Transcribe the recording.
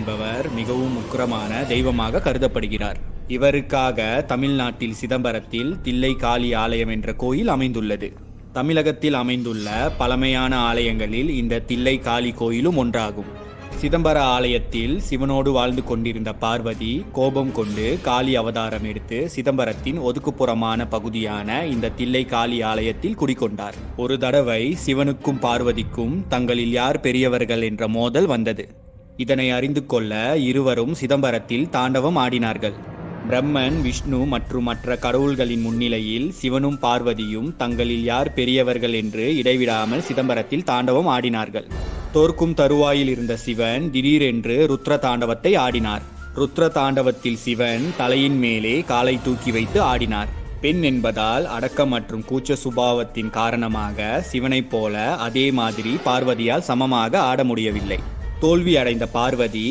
என்பவர் மிகவும் உக்கிரமான தெய்வமாக கருதப்படுகிறார். இவருக்காக தமிழ்நாட்டில் சிதம்பரத்தில் தில்லை காளி ஆலயம் என்ற கோயில் அமைந்துள்ளது. தமிழகத்தில் அமைந்துள்ள பழமையான ஆலயங்களில் இந்த தில்லை காளி கோயிலும் ஒன்றாகும். சிதம்பர ஆலயத்தில் சிவனோடு வாழ்ந்து கொண்டிருந்த பார்வதி கோபம் கொண்டு காளி அவதாரம் எடுத்து சிதம்பரத்தின் ஒதுக்குப்புறமான பகுதியான இந்த தில்லை காளி ஆலயத்தில் குடிகொண்டார். ஒரு தடவை சிவனுக்கும் பார்வதிக்கும் தங்களில் யார் பெரியவர்கள் என்ற மோதல் வந்தது. இதனை அறிந்து கொள்ள இருவரும் சிதம்பரத்தில் தாண்டவம் ஆடினார்கள். பிரம்மன், விஷ்ணு மற்றும் மற்ற கடவுள்களின் முன்னிலையில் சிவனும் பார்வதியும் தங்களில் யார் பெரியவர்கள் என்று இடைவிடாமல் சிதம்பரத்தில் தாண்டவம் ஆடினார்கள். தோற்கும் தருவாயில் இருந்த சிவன் திடீரென்று ருத்ர தாண்டவத்தை ஆடினார். ருத்ர தாண்டவத்தில் சிவன் தலையின் மேலே காலை தூக்கி வைத்து ஆடினார். பெண் என்பதால் அடக்கம் மற்றும் கூச்ச சுபாவத்தின் காரணமாக சிவனைப் போல அதே மாதிரி பார்வதியால் சமமாக ஆட முடியவில்லை. தோல்வி அடைந்த பார்வதி